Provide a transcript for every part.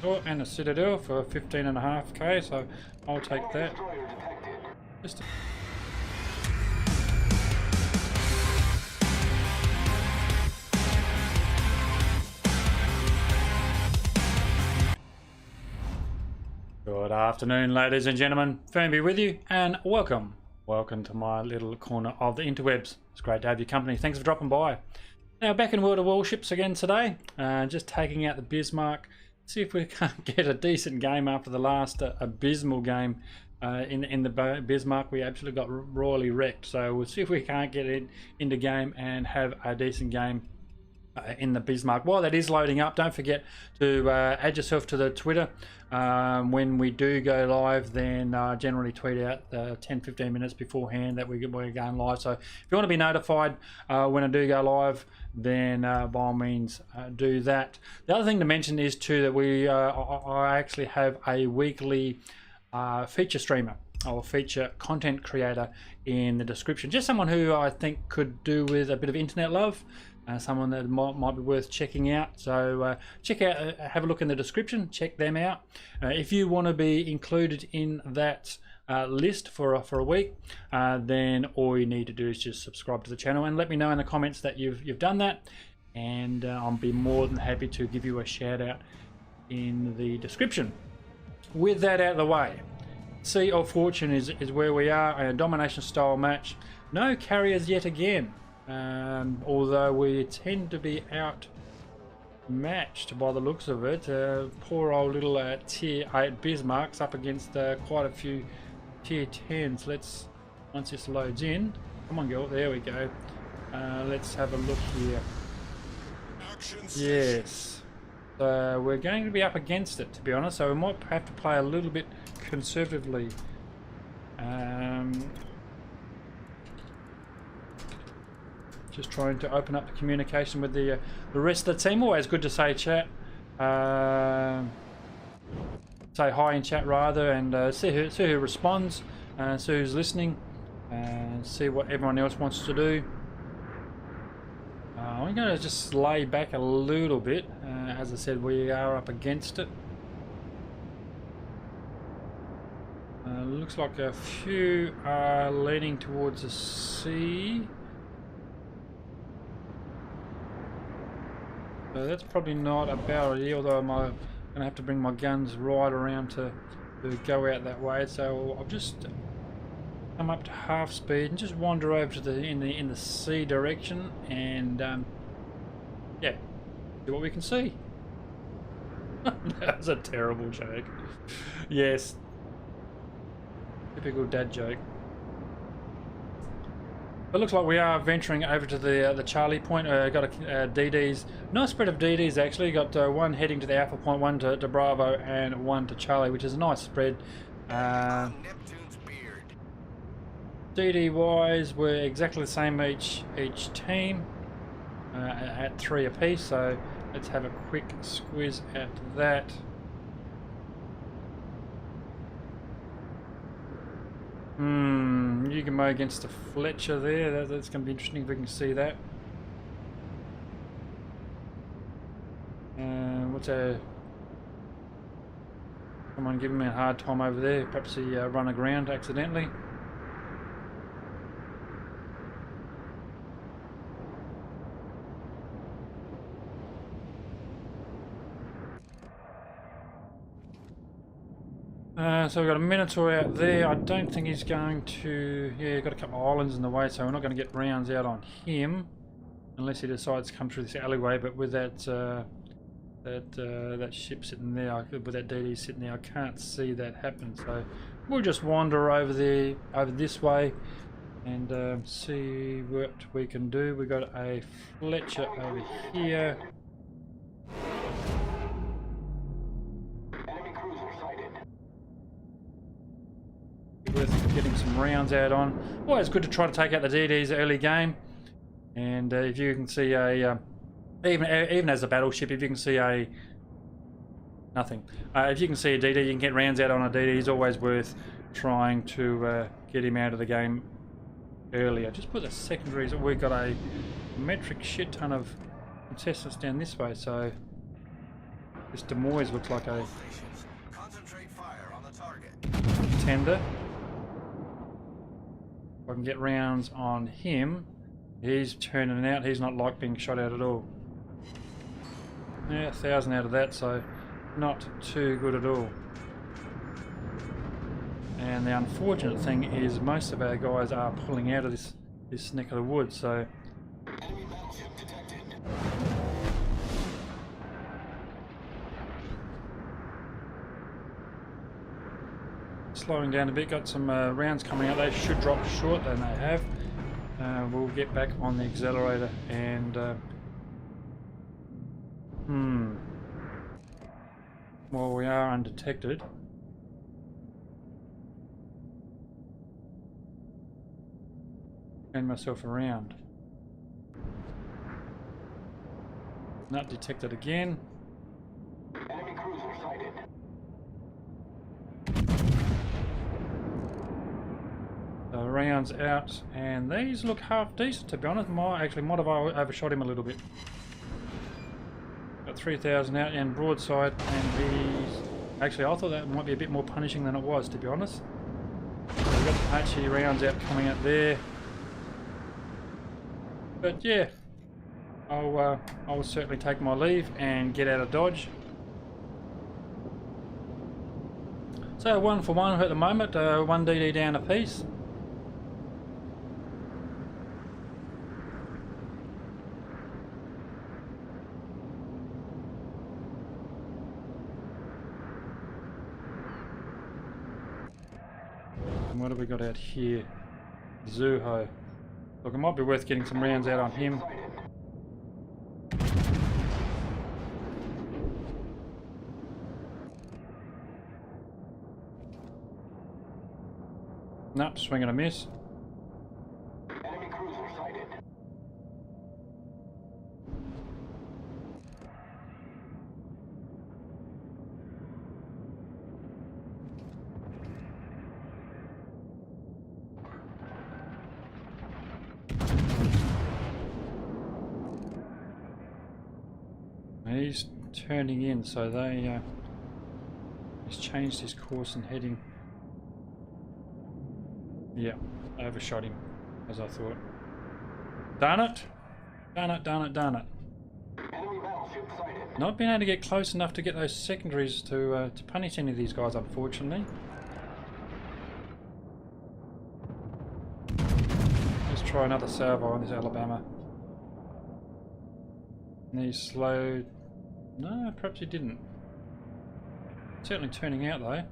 Oh, and a Citadel for 15.5k, so I'll take that. Just Good afternoon, ladies and gentlemen. Firmbie with you, and welcome. Welcome to my little corner of the interwebs. It's great to have your company. Thanks for dropping by. Now, back in World of Warships again today. Just taking out the Bismark. See if we can't get a decent game after the last abysmal game in the Bismark. We absolutely got royally wrecked. So we'll see if we can't get it into game and have a decent game in the Bismark. While that is loading up, don't forget to add yourself to the Twitter. When we do go live, then generally tweet out 10-15 minutes beforehand that we're going live. So if you want to be notified when I do go live, then by all means do that. The other thing to mention is too that I actually have a weekly feature streamer or feature content creator in the description. Just someone who I think could do with a bit of internet love. Someone that might be worth checking out. So check out, have a look in the description, check them out. If you want to be included in that list for a week, then all you need to do is just subscribe to the channel and let me know in the comments that you've done that, and I'll be more than happy to give you a shout out in the description. With that out of the way, Sea of Fortune is where we are, a domination style match. No carriers yet again. Although we tend to be outmatched by the looks of it. Poor old little tier 8 Bismarcks up against quite a few tier 10s. Once this loads in, come on girl, there we go. Let's have a look here. Yes, we're going to be up against it, to be honest, so we might have to play a little bit conservatively. Just trying to open up the communication with the rest of the team. Always good to say chat, say hi in chat rather, and see who responds, see who's listening, and see what everyone else wants to do. I'm going to just lay back a little bit. As I said, we are up against it. Looks like a few are leaning towards the sea. So that's probably not a bad idea, although I'm going to have to bring my guns right around to go out that way. So I'll just come up to half speed and just wander over to in the sea direction, and yeah, see what we can see. That was a terrible joke. Yes, typical dad joke. It looks like we are venturing over to the Charlie point. Got a DDs, nice spread of DDs actually. Got one heading to the Alpha point, one to Bravo, and one to Charlie, which is a nice spread. DD wise, we're exactly the same each team at 3 apiece. So let's have a quick squiz at that. You can mow against the Fletcher there. That's going to be interesting if we can see that. What's a... Someone giving me a hard time over there. Perhaps he run aground accidentally. So we've got a Minotaur out there. I don't think he's going to... Yeah, got a couple of islands in the way, so we're not going to get rounds out on him unless he decides to come through this alleyway. But with that that ship sitting there, with that DD sitting there, I can't see that happen. So we'll just wander over this way and see what we can do. We've got a Fletcher over here. Worth getting some rounds out on. Always good to try to take out the DDs early game, and if you can see a even as a battleship, if you can see a nothing, if you can see a DD, you can get rounds out on a DD. It's always worth trying to get him out of the game earlier. Just put the secondaries. We've got a metric shit ton of contestants down this way, so This Des Moines looks like a Concentrate fire on the target. tender. If I can get rounds on him, he's turning out. He's not like being shot at all. Yeah, 1,000 out of that, so not too good at all. And the unfortunate thing is most of our guys are pulling out of this neck of the woods, so Enemy battleship detected. slowing down a bit. Got some rounds coming out. They should drop short, and they have. We'll get back on the accelerator and well, we are undetected. Turn myself around. Not detected again. Enemy cruiser sighted. The rounds out, and these look half decent to be honest. Actually might have overshot him a little bit. Got 3,000 out and broadside, and he's actually, I thought that might be a bit more punishing than it was, to be honest. So we've got some HE rounds out coming out there. But yeah, I'll certainly take my leave and get out of Dodge. So 1 for 1 at the moment, 1 DD down a piece. And what have we got out here? Zuho. Look, it might be worth getting some rounds out on him. Nope, swing and a miss. Enemy cruiser sighted. He's turning in, so he's changed his course and heading. Yeah, overshot him, as I thought. Darn it! Darn it, darn it, darn it. Enemy battleship sighted. Not being able to get close enough to get those secondaries to punish any of these guys, unfortunately. Let's try another salvo on this Alabama. And he slowed. No, perhaps he didn't. Certainly turning out though.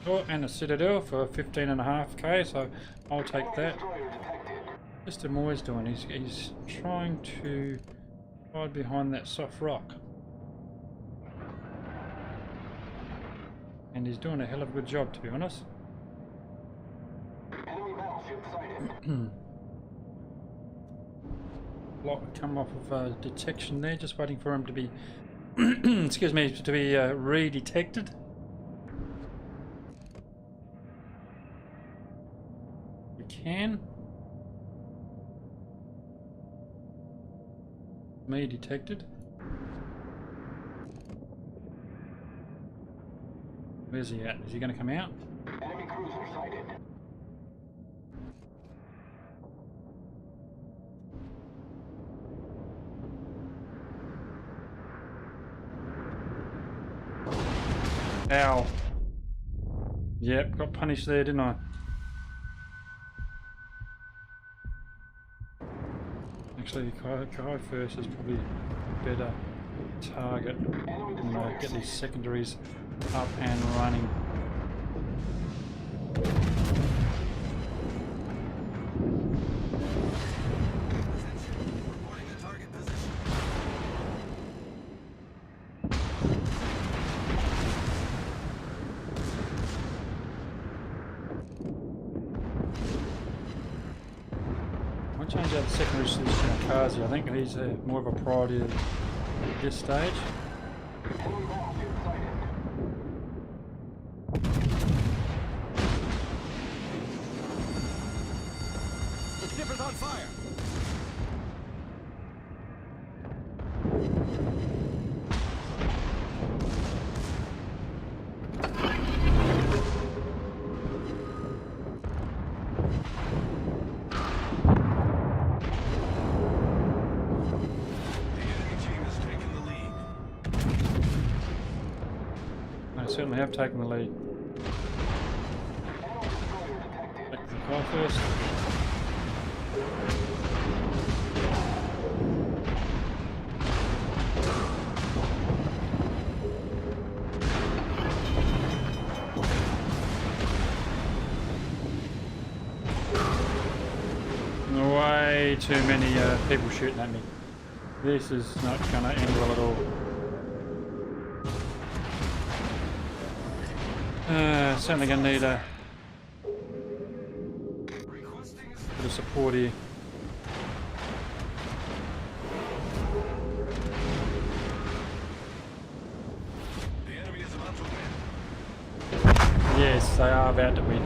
Oh, and a Citadel for 15.5k, so I'll take that. Mr. Moy's doing, he's trying to hide behind that soft rock. And he's doing a hell of a good job, to be honest. Enemy battleship sighted. Block come off of detection there, just waiting for him to be excuse me, to be redetected. We can. Me detected. Where's he at? Is he going to come out? Enemy cruiser sighted. Ow. Yep, got punished there, didn't I? Actually, Kai first is probably a better target. And get these secondaries up and running. Reporting the target position. I'll change out the secondary to this Kamikaze. I think he's more of a priority at this stage. Enemy battleship sighted. The ship is on fire. certainly have taken the lead. Take the car first. Way too many people shooting at me. This is not going to end well at all. Certainly going to need a bit of support here. Yes, they are about to win.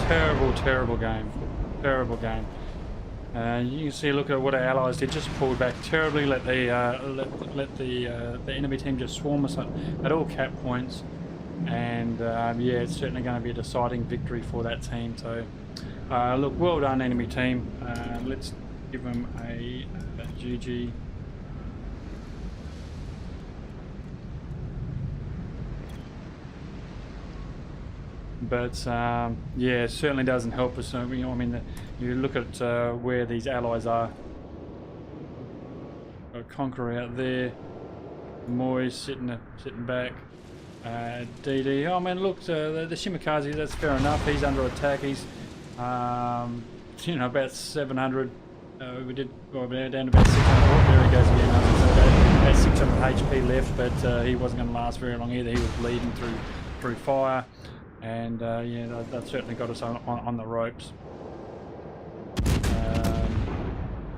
Terrible, terrible game. Terrible game. You can see, look at what our allies did. Just pulled back terribly. Let the enemy team just swarm us at all cap points. And yeah, it's certainly going to be a deciding victory for that team. So, look, well done, enemy team. Let's give them a GG. But yeah, it certainly doesn't help us. So, you know, I mean, you look at where these allies are. Got Conqueror out there, Moyes sitting back, DD. Oh man, look, the Shimakaze. That's fair enough. He's under attack. He's you know, about 700. We did well, down to about 600. Oh, there he goes again. About 600 HP left, but he wasn't going to last very long either. He was bleeding through fire. And yeah, that certainly got us on the ropes.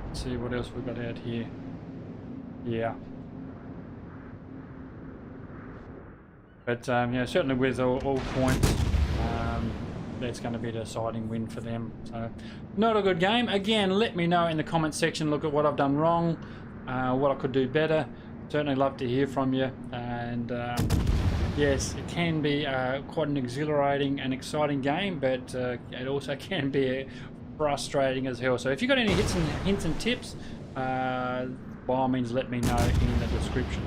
Let's see what else we've got out here. Yeah. But yeah, certainly with all points, that's going to be a deciding win for them. So, not a good game. Again, let me know in the comment section. Look at what I've done wrong, what I could do better. Certainly love to hear from you. And yes, it can be quite an exhilarating and exciting game, but it also can be frustrating as hell. So if you've got any hints and tips, by all means let me know in the description.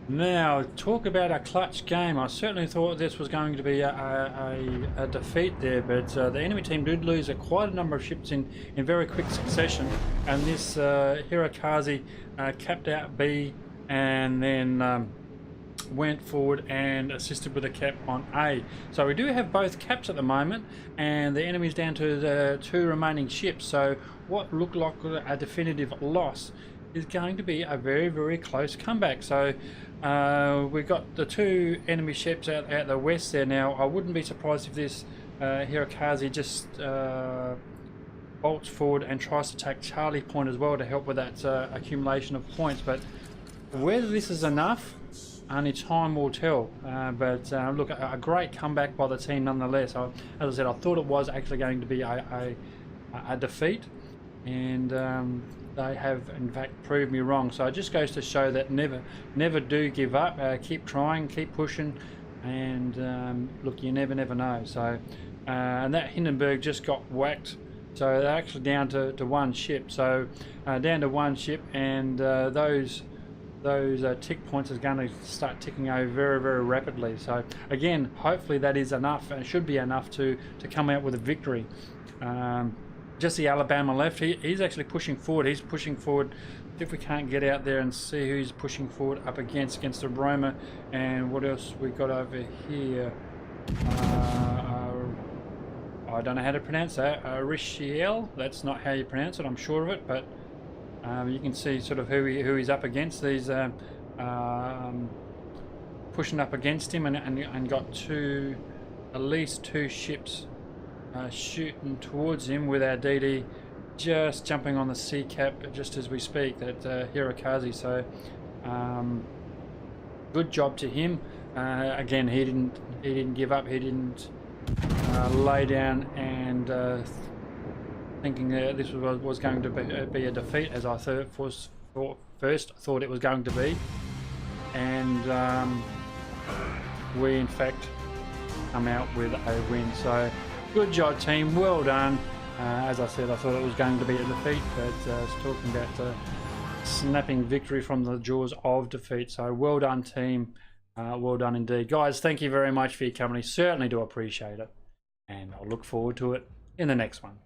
Now, talk about a clutch game. I certainly thought this was going to be a defeat there, but the enemy team did lose quite a number of ships in very quick succession, and this Hirokaze capped out B and then went forward and assisted with a cap on A. So we do have both caps at the moment, and the enemy's down to the 2 remaining ships. So what looked like a definitive loss is going to be a very, very close comeback. So we've got the 2 enemy ships out the west there now. I wouldn't be surprised if this Hirokaze just bolts forward and tries to take Charlie Point as well to help with that accumulation of points. But whether this is enough, only time will tell. But look, a great comeback by the team nonetheless. As I said, I thought it was actually going to be a defeat, and they have in fact proved me wrong. So it just goes to show that never do give up. Keep trying, keep pushing, and look, you never know. So and that Hindenburg just got whacked, so they're actually down to 1 ship. So down to 1 ship, and those tick points is going to start ticking over very, very rapidly. So again, hopefully that is enough, and it should be enough to come out with a victory. Just the Alabama left. He's actually pushing forward. He's pushing forward. If we can't get out there and see who he's pushing forward up against the Roma. And what else we got over here? I don't know how to pronounce that. Rishiel. That's not how you pronounce it, I'm sure of it. But you can see sort of who he's up against. These pushing up against him, and got at least 2 ships shooting towards him, with our DD just jumping on the C cap just as we speak, that Hirokaze. So good job to him. Again, he didn't give up. He didn't lay down and thinking that this was going to be a defeat, as I first thought it was going to be. And we in fact come out with a win. So good job, team, well done. As I said, I thought it was going to be a defeat, but talking about snapping victory from the jaws of defeat. So well done, team. Well done indeed. Guys, thank you very much for your company. Certainly do appreciate it. And I'll look forward to it in the next one.